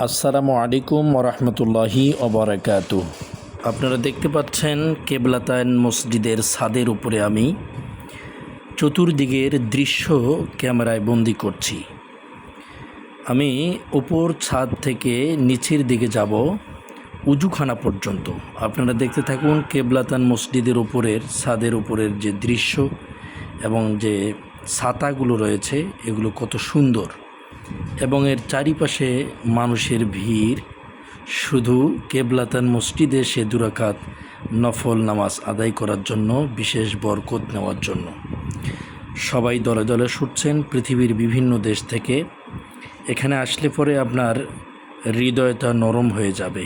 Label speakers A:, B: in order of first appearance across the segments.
A: আসসালামু আলাইকুম ওরহমতুল্লাহি ওবরাকাতু। আপনারা দেখতে পাচ্ছেন কেবলাতান মসজিদের ছাদের উপরে আমি চতুর্দিকের দৃশ্য ক্যামেরায় বন্দি করছি। আমি উপর ছাদ থেকে নিচের দিকে যাব উজুখানা পর্যন্ত। আপনারা দেখতে থাকুন কেবলাতান মসজিদের উপরের ছাদের উপরের যে দৃশ্য এবং যে ছাতাগুলো রয়েছে এগুলো কত সুন্দর, এবং এর চারিপাশে মানুষের ভিড় শুধু কেবলাতান মসজিদে সে দুরাকাত নফল নামাজ আদায় করার জন্য, বিশেষ বরকত নেওয়ার জন্য। সবাই দলে দলে ছুটছেন পৃথিবীর বিভিন্ন দেশ থেকে। এখানে আসলে পরে আপনার হৃদয়টা নরম হয়ে যাবে।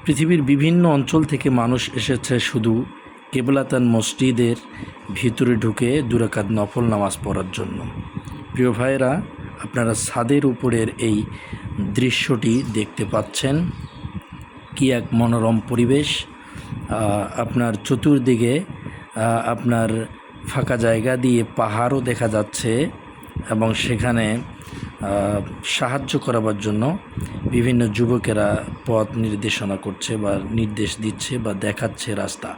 A: পৃথিবীর বিভিন্ন অঞ্চল থেকে মানুষ এসেছে শুধু কেবলাতান মসজিদের ভিতরে ঢুকে দুরাকাত নফল নামাজ পড়ার জন্য। প্রিয় ভাইয়েরা, আপনারা ছাদের উপরের এই দৃশ্যটি দেখতে পাচ্ছেন। কি এক মনোরম পরিবেশ। আপনার চতুর্দিকে আপনার ফাঁকা জায়গা দিয়ে পাহাড়ও দেখা যাচ্ছে, এবং সেখানে সাহায্য করাবার জন্য বিভিন্ন যুবকেরা পথ নির্দেশনা করছে বা নির্দেশ দিচ্ছে বা দেখাচ্ছে রাস্তা,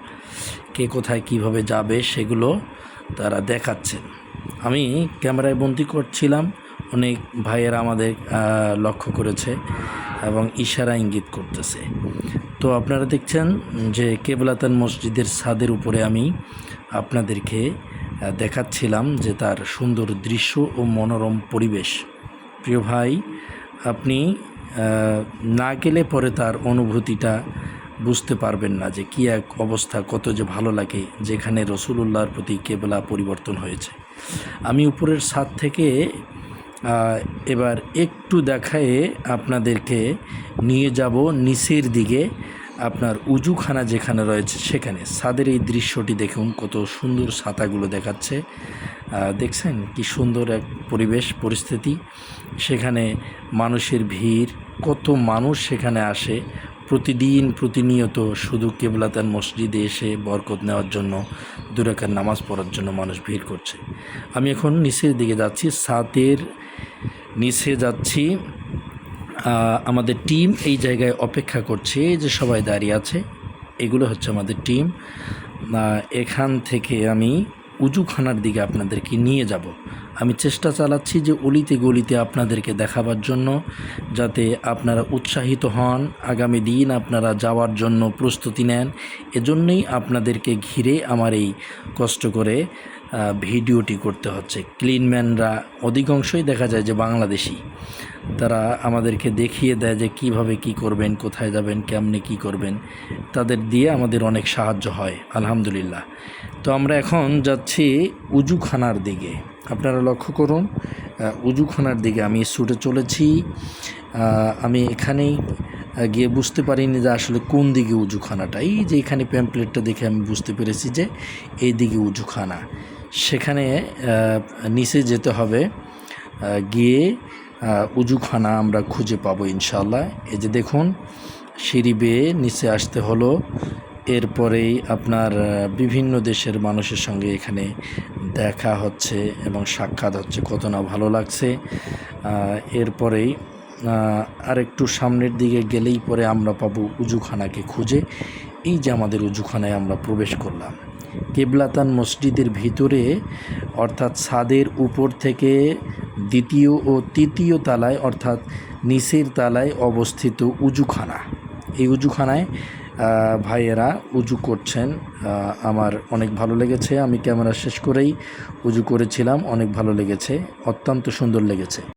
A: কে কোথায় কিভাবে যাবে সেগুলো তারা দেখাচ্ছেন। আমি ক্যামেরায় বন্দি করছিলাম, অনেক ভাইয়েরা আমাদের লক্ষ্য করেছে এবং ইশারা ইঙ্গিত করতেছে। তো আপনারা দেখছেন যে কেবলাতান মসজিদের ছাদের উপরে আমি আপনাদেরকে দেখাচ্ছিলাম যে তার সুন্দর দৃশ্য ও মনোরম পরিবেশ। প্রিয় ভাই, আপনি না গেলে পরে তার অনুভূতিটা বুঝতে পারবেন না যে কী এক অবস্থা, কত যে ভালো লাগে যেখানে রসুলুল্লাহর প্রতি কেবলা পরিবর্তন হয়েছে। আমি উপরের ছাদ থেকে এবার একটু দেখায়ে আপনাদেরকে নিয়ে যাব নিচের দিকে, আপনার উজুখানা যেখানে রয়েছে সেখানে। ছাদের এই দৃশ্যটি দেখুন, কত সুন্দর ছাতাগুলো দেখাচ্ছে। দেখছেন কি সুন্দর এক পরিবেশ পরিস্থিতি। সেখানে মানুষের ভিড়, কত মানুষ সেখানে আসে প্রতিদিন প্রতিনিয়ত শুধু কেবলাতান মসজিদে এসে বরকত নেওয়ার জন্য, দুরাকাত নামাজ পড়ার জন্য মানুষ ভিড় করছে। আমি এখন নিচের দিকে যাচ্ছি, ছাদের নিচে যাচ্ছি। আমাদের টিম এই জায়গায় অপেক্ষা করছে, যে সবাই দাঁড়িয়ে আছে, এগুলো হচ্ছে আমাদের টিম। এখান থেকে আমি উজুখানার দিকে আপনাদেরকে নিয়ে যাব। আমি চেষ্টা চালাচ্ছি যে অলিতে গলিতে আপনাদেরকে দেখাবার জন্য, যাতে আপনারা উৎসাহিত হন, আগামী দিন আপনারা যাওয়ার জন্য প্রস্তুতি নেন। এজন্যই আপনাদেরকে ঘিরে আমার এই কষ্ট করে ভিডিওটি করতে হচ্ছে। ক্লিনম্যানরা অধিকাংশই দেখা যায় যে বাংলাদেশি, তারা আমাদেরকে দেখিয়ে দেয় যে কিভাবে কি করবেন, কোথায় যাবেন, কেমনে কি করবেন। তাদের দিয়ে আমাদের অনেক সাহায্য হয়, আলহামদুলিল্লাহ। তো আমরা এখন যাচ্ছি উজুখানার দিকে। আপনারা লক্ষ্য করুন, উজুখানার দিকে আমি ছুটে চলেছি। আমি এখানেই গিয়ে বুঝতে পারিনি যে আসলে কোন দিকে উজুখানাটা। এই যে এখানে প্যাম্পলেটটা দেখে আমি বুঝতে পেরেছি যে এই দিকে উজুখানা। সেখানে নিচে যেতে হবে, গিয়ে উজুখানা আমরা খুঁজে পাবো ইনশাআল্লাহ। এই যে দেখুন, সিঁড়ি বেয়ে নিচে আসতে হলো। এরপরেই আপনার বিভিন্ন দেশের মানুষের সঙ্গে এখানে দেখা হচ্ছে এবং সাক্ষাৎ হচ্ছে, কত না ভালো লাগছে। এরপরেই আরেকটু সামনের দিকে গেলেই পরে আমরা পাবো উজুখানাকে খুঁজে। এই যে আমাদের উজুখানায় আমরা প্রবেশ করলাম। কেবলাতান মসজিদের ভিতরে, অর্থাৎ ছাদের উপর থেকে দ্বিতীয় ও তৃতীয় তালায়, অর্থাৎ নিচের তালায় অবস্থিত উজুখানা। এই উজুখানায় ভাইয়েরা উজু করছেন। আমার অনেক ভালো লেগেছে। আমি ক্যামেরা শেষ করেই উজু করেছিলাম, অনেক ভালো লেগেছে, অত্যন্ত সুন্দর লেগেছে।